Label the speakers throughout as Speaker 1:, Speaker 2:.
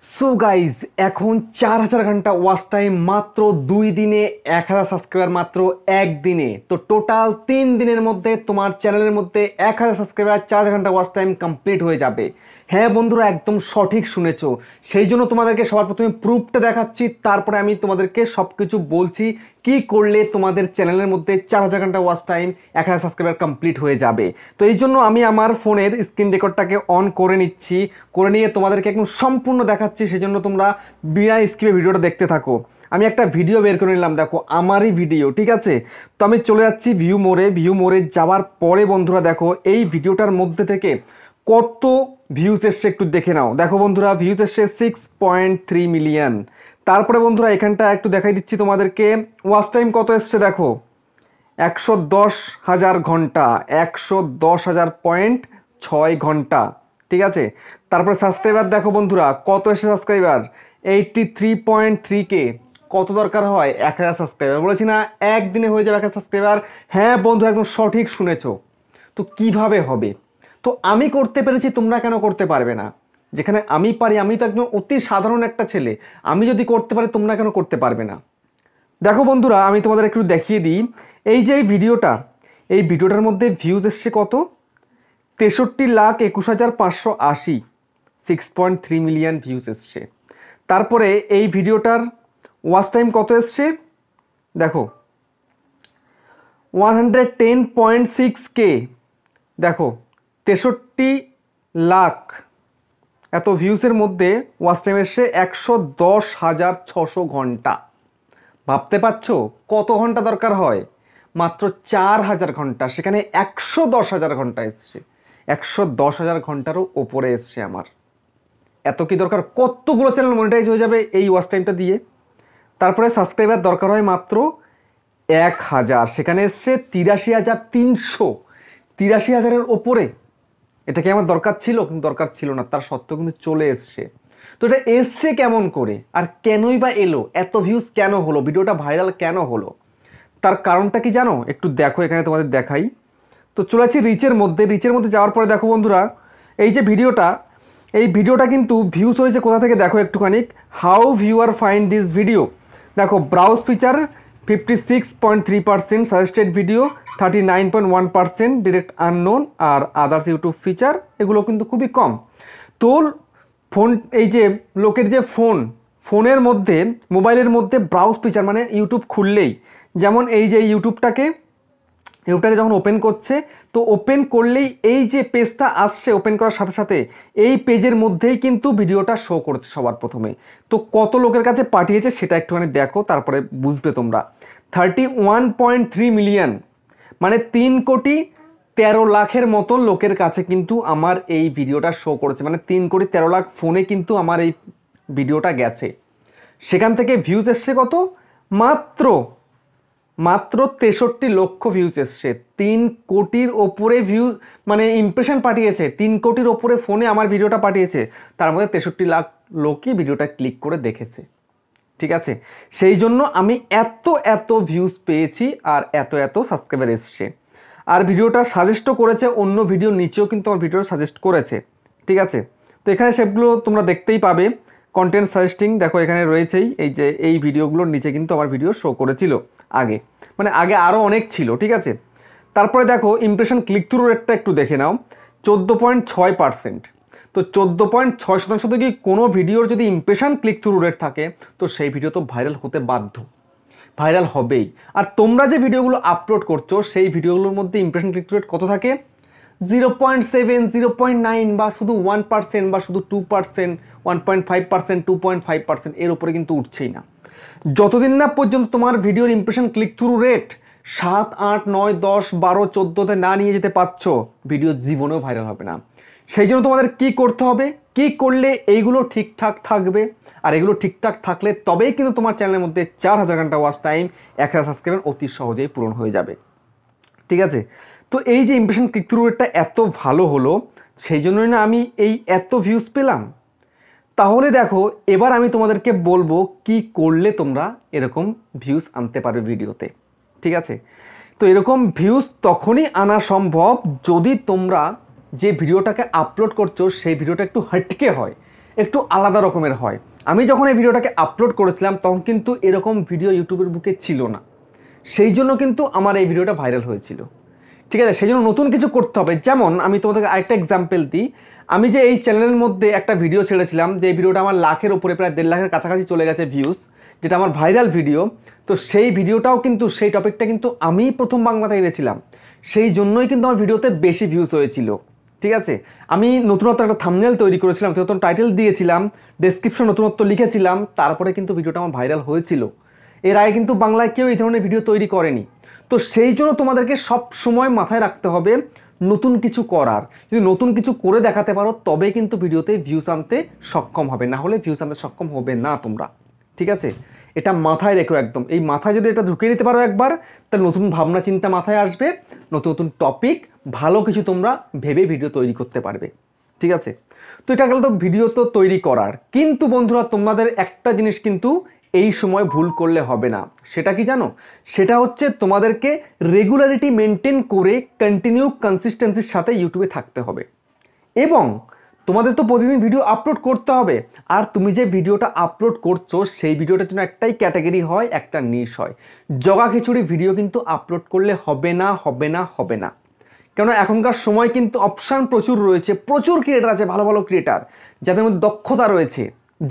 Speaker 1: So guys এখন 4000 ঘন্টা watch time মাত্র 2 দিনে, 1000 সাবস্ক্রাইবার মাত্র একদিনে। তো টোটাল 3 দিনের মধ্যে তোমার চ্যানেলের মধ্যে 1000 সাবস্ক্রাইবার, 4000 ঘন্টা ওয়াচ টাইম কমপ্লিট হয়ে যাবে। হ্যাঁ বন্ধুরা, একদম সঠিক শুনেছো। সেই জন্য তোমাদেরকে সবার প্রথমে প্রুফটা দেখাচ্ছি, তারপরে আমি তোমাদেরকে সব কিছু বলছি কি করলে তোমাদের চ্যানেলের মধ্যে 4000 ঘন্টা ওয়াচ টাইম, 1000 সাবস্ক্রাইবার কমপ্লিট হয়ে যাবে। তো এই জন্য আমি আমার ফোনের স্ক্রিন রেকর্ডটাকে অন করে নিচ্ছি, করে নিয়ে তোমাদেরকে একদম সম্পূর্ণ দেখাচ্ছি। সেই জন্য তোমরা বিনা স্কিপে ভিডিওটা দেখতে থাকো। আমি একটা ভিডিও বের করে নিলাম, দেখো আমারই ভিডিও, ঠিক আছে। তো আমি চলে যাচ্ছি ভিউ মোড়ে যাওয়ার পরে বন্ধুরা দেখো এই ভিডিওটার মধ্যে থেকে কত ভিউজ এসছে একটু দেখে নাও। দেখো বন্ধুরা, ভিউজ এসছে 6.3 মিলিয়ন। তারপরে বন্ধুরা এখানটা একটু দেখাই দিচ্ছি তোমাদেরকে, ওয়াচ টাইম কত এসছে দেখো, 110,000 ঘন্টা, 110,000.6 ঘন্টা, ঠিক আছে। তারপরে সাবস্ক্রাইবার দেখো বন্ধুরা কত এসে সাবস্ক্রাইবার, 83.3K। কত দরকার হয়? 1000 সাবস্ক্রাইবার। বলেছি না একদিনে হয়ে যাবে 1000 সাবস্ক্রাইবার। হ্যাঁ বন্ধুরা, একদম সঠিক শুনেছো। তো কিভাবে হবে? তো আমি করতে পেরেছি, তোমরা কেন করতে পারবে না? যেখানে আমি পারি, আমি তো একদম অতি সাধারণ একটা ছেলে, আমি যদি করতে পারি তোমরা কেন করতে পারবে না? দেখো বন্ধুরা, আমি তোমাদের একটু দেখিয়ে দিই। এই যে এই ভিডিওটার মধ্যে ভিউজ এসছে কত, 63,21,580, 6.3 মিলিয়ন ভিউজ এসছে। তারপরে এই ভিডিওটার ওয়াচ টাইম কত এসছে দেখো, 110.6K। দেখো 63 লাখ এত ভিউজের মধ্যে ওয়াচ টাইম এসছে 110,600 ঘন্টা। ভাবতে পারছো কত ঘন্টা দরকার হয়? মাত্র 4000 ঘন্টা, সেখানে 110,000 ঘন্টা এসছে। 110,000 ঘন্টারও ওপরে এসছে আমার। এত কি দরকার? কতগুলো চ্যানেল মনিটাইজ হয়ে যাবে এই ওয়াচ টাইমটা দিয়ে। তারপরে সাবস্ক্রাইবার দরকার হয় মাত্র 1000, সেখানে এসছে 83,300, 83,000-এর ওপরে। এটা কি আমার দরকার ছিল? কিন্তু দরকার ছিল না, তার সত্ত্বেও কিন্তু চলে এসছে। তো এটা এসছে কেমন করে, আর কেনই বা এলো? এত ভিউজ কেন হলো? ভিডিওটা ভাইরাল কেন হলো? তার কারণটা কি জানো? একটু দেখো, এখানে তোমাদের দেখাই। তো চলে যাচ্ছি রিচের মধ্যে যাওয়ার পরে দেখো বন্ধুরা, এই যে এই ভিডিওটা কিন্তু ভিউজ হয়েছে কোথা থেকে দেখো একটুখানি। How viewer find this video. দেখো browse feature 56.3%, suggested video 39.1%, direct unknown আর আদার্স ইউটিউব ফিচার এগুলো কিন্তু খুবই কম। তো ফোন, এই যে লোকের যে ফোনের মধ্যে, মোবাইলের মধ্যে ব্রাউজ ফিচার মানে ইউটিউব খুললেই, যেমন এই যে ইউটিউবটাকে যখন ওপেন করছে, তো ওপেন করলেই এই যে পেজটা আসছে, ওপেন করার সাথে সাথে এই পেজের মধ্যেই কিন্তু ভিডিওটা শো করছে সবার প্রথমে। তো কত লোকের কাছে পাঠিয়েছে সেটা একটুখানি দেখো, তারপরে বুঝবে তোমরা। 31.3 মিলিয়ন, মানে 3,13,00,000-এর মতন লোকের কাছে কিন্তু আমার এই ভিডিওটা শো করেছে। মানে 3,13,00,000 ফোনে কিন্তু আমার এই ভিডিওটা গেছে। সেখান থেকে ভিউজ এসছে কত? মাত্র 63 লক্ষ ভিউজ এসছে। 3 কোটির ওপরে ভিউজ, মানে ইমপ্রেশন পাঠিয়েছে। 3 কোটির ওপরে ফোনে আমার ভিডিওটা পাঠিয়েছে, তার মধ্যে 63 লাখ লোকই ভিডিওটা ক্লিক করে দেখেছে, ঠিক আছে। সেই জন্য আমি এত ভিউজ পেয়েছি আর এত সাবস্ক্রাইবার এসছে। আর ভিডিওটা সাজেস্টও করেছে, অন্য ভিডিও নিচেও কিন্তু আমার ভিডিও সাজেস্ট করেছে, ঠিক আছে। তো এখানে সেগুলো তোমরা দেখতেই পাবে। কন্টেন্ট সাজেস্টিং দেখো এখানে রয়েছেই, এই যে এই ভিডিওগুলোর নিচে কিন্তু আমার ভিডিও শো করেছিল আগে, মানে আগে আরও অনেক ছিল, ঠিক আছে। তারপরে দেখো ইমপ্রেশন ক্লিক থ্রু রেটটা একটু দেখে নাও, 14.6%। তো 14.6% যদি কোনো ভিডিওর যদি ইমপ্রেশন ক্লিক থ্রু রেট থাকে, তো সেই ভিডিও তো ভাইরাল হতে বাধ্য, ভাইরাল হবেই। আর তোমরা যে ভিডিওগুলো আপলোড করছো সেই ভিডিওগুলোর মধ্যে ইমপ্রেশন ক্লিক থ্রু রেট কত থাকে? 0.7, 0.9 বা শুধু 1% বা শুধু 2%, 1.5%, 2.5%, এর উপরে কিন্তু উঠছেই না। যতদিন না পর্যন্ত তোমার ভিডিওর ইমপ্রেশন ক্লিক থ্রু রেট 7, 8, 9, 10, 12, 14-তে না নিয়ে যেতে পারছো, ভিডিও জীবনেও ভাইরাল হবে না। সেই জন্য তোমাদের কি করতে হবে, কি করলে এইগুলো ঠিকঠাক থাকবে, আর এগুলো ঠিকঠাক থাকলে তবেই কিন্তু তোমার চ্যানেলের মধ্যে 4000 ঘন্টা ওয়াচ টাইম, 1000 সাবস্ক্রাইবার অতি সহজেই পূরণ হয়ে যাবে, ঠিক আছে। তো এই যে ইমপ্রেশন ক্লিক থ্রু রেটটা এত ভালো হলো, সেই জন্যই না আমি এই এত ভিউজ পেলাম। তাহলে দেখো এবার আমি তোমাদেরকে বলবো কি করলে তোমরা এরকম ভিউজ আনতে পারবে ভিডিওতে, ঠিক আছে। তো এরকম ভিউজ তখনই আনা সম্ভব যদি তোমরা যে ভিডিওটাকে আপলোড করছো সেই ভিডিওটা একটু হটকে হয়, একটু আলাদা রকমের হয়। আমি যখন এই ভিডিওটাকে আপলোড করেছিলাম তখন কিন্তু এরকম ভিডিও ইউটিউবের বুকে ছিল না, সেই জন্য কিন্তু আমার এই ভিডিওটা ভাইরাল হয়েছিল। ঠিক আছে, সেই জন্য নতুন কিছু করতে হবে। যেমন আমি তোমাদেরকে আরেকটা এক্সাম্পল দিই, আমি যে এই চ্যানেলের মধ্যে একটা ভিডিও ছেড়েছিলাম, যে ভিডিওটা আমার লাখের উপরে, প্রায় 1.5 লাখের কাছাকাছি চলে গেছে ভিউজ, যেটা আমার ভাইরাল ভিডিও। তো সেই ভিডিওটাও কিন্তু, সেই টপিকটা কিন্তু আমি প্রথম বাংলাতে এনেছিলাম, সেই জন্যই কিন্তু আমার ভিডিওতে বেশি ভিউজ হয়েছিল। ঠিক আছে, আমি নতুনত্ব একটা থাম্বনেল তৈরি করেছিলাম, নতুন টাইটেল দিয়েছিলাম, ডেসক্রিপশন নতুনত্ব লিখেছিলাম, তারপরে কিন্তু ভিডিওটা আমার ভাইরাল হয়েছিল। এর আগে কিন্তু বাংলায় কেউ এই ধরনের ভিডিও তৈরি করেনি। তো সেই জন্য তোমাদেরকে সব সময় মাথায় রাখতে হবে নতুন কিছু করার। যদি নতুন কিছু করে দেখাতে পারো তবে কিন্তু ভিডিওতে ভিউজ আনতে সক্ষম হবে, না হলে ভিউজ আনতে সক্ষম হবে না তোমরা। ঠিক আছে, এটা মাথায় রেখো একদম। এই মাথায় যদি এটা ঢুকিয়ে নিতে পারো একবার, তাহলে নতুন ভাবনা চিন্তা মাথায় আসবে, নতুন নতুন টপিক, ভালো কিছু তোমরা ভেবে ভিডিও তৈরি করতে পারবে। ঠিক আছে, তো এটা গেল তো ভিডিও তো তৈরি করার। কিন্তু বন্ধুরা, তোমাদের একটা জিনিস কিন্তু এই সময় ভুল করলে হবে না। সেটা কি জানো? সেটা হচ্ছে তোমাদেরকে রেগুলারিটি মেনটেন করে কন্টিনিউ কনসিস্টেন্সির সাথে ইউটিউবে থাকতে হবে, এবং তোমাদের তো প্রতিদিন ভিডিও আপলোড করতে হবে। আর তুমি যে ভিডিওটা আপলোড করছো সেই ভিডিওটার জন্য একটাই ক্যাটাগরি হয়, একটা নিশ হয়। জগা খিচুড়ি ভিডিও কিন্তু আপলোড করলে হবে না, হবে না, হবে না। কেন, এখনকার সময় কিন্তু অপশান প্রচুর রয়েছে, প্রচুর ক্রিয়েটার আছে, ভালো ভালো ক্রিয়েটার যাদের মধ্যে দক্ষতা রয়েছে,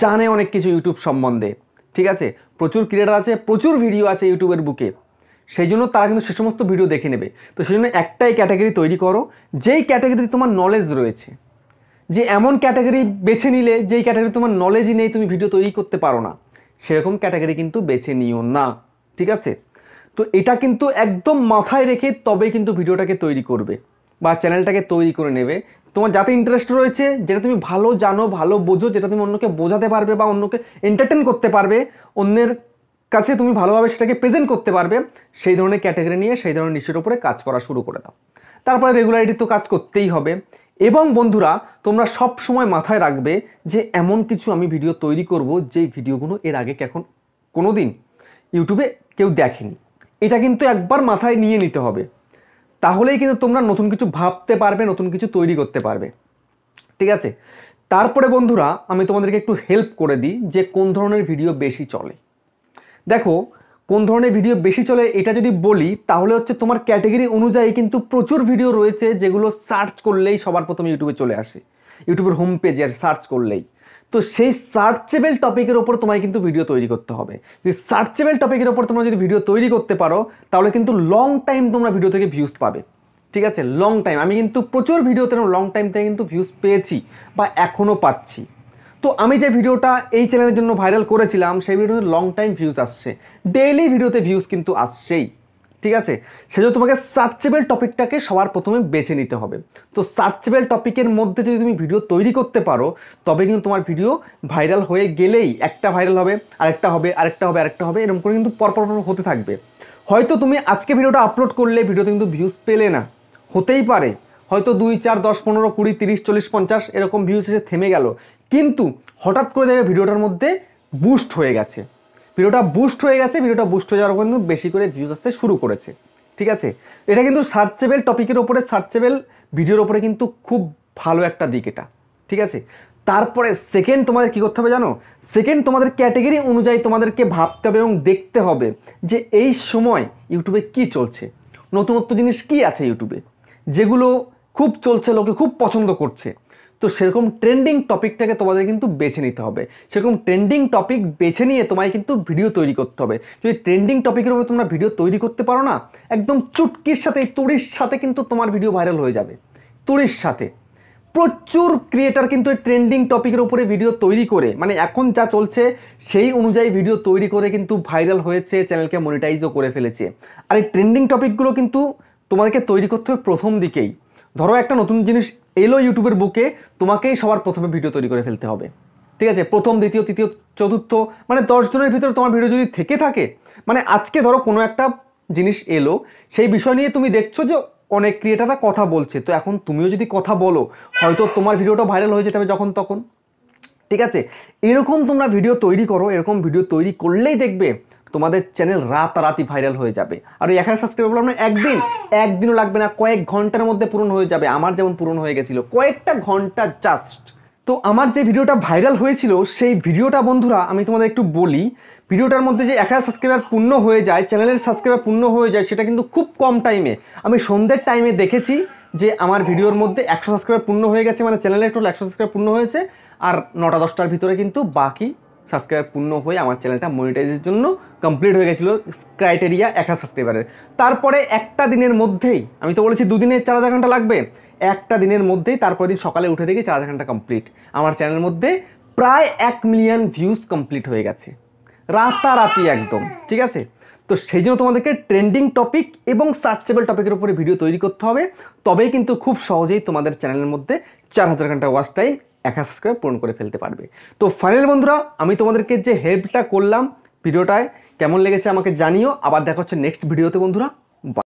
Speaker 1: জানে অনেক কিছু ইউটিউব সম্বন্ধে। ঠিক আছে, প্রচুর ক্রিয়েটার আছে, প্রচুর ভিডিও আছে ইউটিউবের বুকে, সেই জন্য তারা কিন্তু সে সমস্ত ভিডিও দেখে নেবে। তো সেই জন্য একটাই ক্যাটাগরি তৈরি করো, যেই ক্যাটাগরিতে তোমার নলেজ রয়েছে। যে এমন ক্যাটাগরি বেছে নিলে যেই ক্যাটাগরি তোমার নলেজই নেই, তুমি ভিডিও তৈরি করতে পারো না, সেরকম ক্যাটাগরি কিন্তু বেছে নিও না। ঠিক আছে, তো এটা কিন্তু একদম মাথায় রেখে তবেই কিন্তু ভিডিওটাকে তৈরি করবে বা চ্যানেলটাকে তৈরি করে নেবে। তোমার যাতে ইন্টারেস্ট রয়েছে, যেটা তুমি ভালো জানো, ভালো বোঝো, যেটা তুমি অন্যকে বোঝাতে পারবে বা অন্যকে এন্টারটেন করতে পারবে, অন্যের কাছে তুমি ভালোভাবে সেটাকে প্রেজেন্ট করতে পারবে, সেই ধরনের ক্যাটাগরি নিয়ে সেই ধরনের নিশ্চয়ের উপরে কাজ করা শুরু করে দাও। তারপরে রেগুলারিটি তো কাজ করতেই হবে। এবং বন্ধুরা, তোমরা সব সময় মাথায় রাখবে যে এমন কিছু আমি ভিডিও তৈরি করব যেই ভিডিওগুলো এর আগে কোনোদিন ইউটিউবে কেউ দেখেনি। এটা কিন্তু একবার মাথায় নিয়ে নিতে হবে, তাহলেই কিন্তু তোমরা নতুন কিছু ভাবতে পারবে, নতুন কিছু তৈরি করতে পারবে। ঠিক আছে, তারপরে বন্ধুরা আমি তোমাদেরকে একটু হেল্প করে দিই যে কোন ধরনের ভিডিও বেশি চলে। দেখো, কোন ধরনের ভিডিও বেশি চলে এটা যদি বলি, তাহলে হচ্ছে তোমার ক্যাটাগরি অনুযায়ী কিন্তু প্রচুর ভিডিও রয়েছে যেগুলো সার্চ করলেই সবার প্রথমে ইউটিউবে চলে আসে, ইউটিউবের হোম পেজে আসে সার্চ করলেই। তো সেই সার্চেবল টপিকের ওপর তোমায় কিন্তু ভিডিও তৈরি করতে হবে। যদি সার্চেবল টপিকের ওপর তোমরা যদি ভিডিও তৈরি করতে পারো, তাহলে কিন্তু লং টাইম তোমরা ভিডিও থেকে ভিউজ পাবে। ঠিক আছে, লং টাইম। আমি কিন্তু প্রচুর ভিডিওতে লং টাইম থেকে কিন্তু ভিউজ পেয়েছি বা এখনও পাচ্ছি। তো আমি যে ভিডিওটা এই চ্যানেলের জন্য ভাইরাল করেছিলাম, সেই ভিডিওতে লং টাইম ভিউজ আসছে, ডেইলি ভিডিওতে ভিউজ কিন্তু আসছেই। ঠিক আছে, সেজন্য তোমাকে সার্চেবল টপিকটাকে সবার প্রথমে বেছে নিতে হবে। তো সার্চেবল টপিকের মধ্যে যদি তুমি ভিডিও তৈরি করতে পারো, তবে কিন্তু তোমার ভিডিও ভাইরাল হয়ে গেলেই একটা ভাইরাল হবে, আরেকটা হবে, আরেকটা হবে, আরেকটা হবে, এরকম করে কিন্তু পরপর হতে থাকবে। হয়তো তুমি আজকে ভিডিওটা আপলোড করলে ভিডিওতে কিন্তু ভিউজ পেলে না, হতেই পারে, হয়তো 2, 4, 10, 15, 20, 30, 40, 50 এরকম ভিউজ এসে থেমে গেল, কিন্তু হঠাৎ করে দেখবে ভিডিওটার মধ্যে বুস্ট হয়ে গেছে, ভিডিওটা বুস্ট হয়ে যাওয়ার পর কিন্তু বেশি করে ভিউজ আসতে শুরু করেছে। ঠিক আছে, এটা কিন্তু সার্চেবল টপিকের ওপরে, সার্চেবল ভিডিওর ওপরে কিন্তু খুব ভালো একটা দিক এটা। ঠিক আছে, তারপরে সেকেন্ড তোমাদের কী করতে হবে জানো? সেকেন্ড, তোমাদের ক্যাটাগরি অনুযায়ী তোমাদেরকে ভাবতে হবে এবং দেখতে হবে যে এই সময় ইউটিউবে কি চলছে, নতুনত্ব জিনিস কি আছে ইউটিউবে যেগুলো খুব চলছে, লোকে খুব পছন্দ করছে। তো সেরকম ট্রেন্ডিং টপিকটাকে তোমাদের কিন্তু বেছে নিতে হবে। সেরকম ট্রেন্ডিং টপিক বেছে নিয়ে তোমায় কিন্তু ভিডিও তৈরি করতে হবে। যদি ট্রেন্ডিং টপিকের উপরে তোমরা ভিডিও তৈরি করতে পারো না, একদম চুটকির সাথে, তুড়ির সাথে কিন্তু তোমার ভিডিও ভাইরাল হয়ে যাবে, তুড়ির সাথে। প্রচুর ক্রিয়েটার কিন্তু এই ট্রেন্ডিং টপিকের উপরে ভিডিও তৈরি করে, মানে এখন যা চলছে সেই অনুযায়ী ভিডিও তৈরি করে কিন্তু ভাইরাল হয়েছে, চ্যানেলকে মনিটাইজও করে ফেলেছে। আর এই ট্রেন্ডিং টপিকগুলো কিন্তু তোমাদেরকে তৈরি করতে হবে প্রথম দিকেই। ধরো একটা নতুন জিনিস এলো ইউটিউবের বুকে, তোমাকেই সবার প্রথমে ভিডিও তৈরি করে ফেলতে হবে। ঠিক আছে, প্রথম, দ্বিতীয়, তৃতীয়, চতুর্থ, মানে 10 জনের ভিতরে তোমার ভিডিও যদি থেকে থাকে, মানে আজকে ধরো কোনো একটা জিনিস এলো, সেই বিষয় নিয়ে তুমি দেখছো যে অনেক ক্রিয়েটাররা কথা বলছে, তো এখন তুমিও যদি কথা বলো, হয়তো তোমার ভিডিওটা ভাইরাল হয়ে যেতে হবে যখন তখন। ঠিক আছে, এরকম তোমরা ভিডিও তৈরি করো, এরকম ভিডিও তৈরি করলেই দেখবে তোমাদের চ্যানেল রাতারাতি ভাইরাল হয়ে যাবে। আর ওই 1000 সাবস্ক্রাইবার আপনার একদিনও লাগবে না, কয়েক ঘন্টার মধ্যে পূরণ হয়ে যাবে। আমার যেমন পূরণ হয়ে গেছিলো, কয়েকটা ঘন্টা জাস্ট। তো আমার যে ভিডিওটা ভাইরাল হয়েছিল সেই ভিডিওটা বন্ধুরা আমি তোমাদের একটু বলি, ভিডিওটার মধ্যে যে 1000 সাবস্ক্রাইবার পূর্ণ হয়ে যায়, চ্যানেলের সাবস্ক্রাইবার পূর্ণ হয়ে যায়, সেটা কিন্তু খুব কম টাইমে। আমি সন্ধ্যের টাইমে দেখেছি যে আমার ভিডিওর মধ্যে 100 সাবস্ক্রাইবার পূর্ণ হয়ে গেছে, মানে চ্যানেলের টোটাল 100 সাবস্ক্রাইবার পূর্ণ হয়েছে, আর 9টা 10টার ভিতরে কিন্তু বাকি সাবস্ক্রাইবার পূর্ণ হয়ে আমার চ্যানেলটা মনিটাইজের জন্য কমপ্লিট হয়ে গেছিলো ক্রাইটেরিয়া 1000 সাবস্ক্রাইবারের। তারপরে একটা দিনের মধ্যেই, আমি তো বলেছি 2 দিনে 4000 ঘন্টা লাগবে, একটা দিনের মধ্যেই তারপর দিন সকালে উঠে দেখি 4000 ঘন্টা কমপ্লিট। আমার চ্যানেলের মধ্যে প্রায় 1 মিলিয়ন ভিউজ কমপ্লিট হয়ে গেছে রাতারাতি একদম, ঠিক আছে। তো সেই জন্য তোমাদেরকে ট্রেন্ডিং টপিক এবং সার্চেবল টপিকের উপরে ভিডিও তৈরি করতে হবে, তবেই কিন্তু খুব সহজেই তোমাদের চ্যানেলের মধ্যে 4000 ঘন্টা ওয়াচ টাইম 1000 সাবস্ক্রাইব পূরণ করে ফেলতে পারবে। তো ফাইনাল বন্ধুরা, আমি তোমাদেরকে যে হেল্পটা করলাম ভিডিওটায় কেমন লেগেছে আমাকে জানিও। আবার দেখা হচ্ছে নেক্সট ভিডিওতে বন্ধুরা।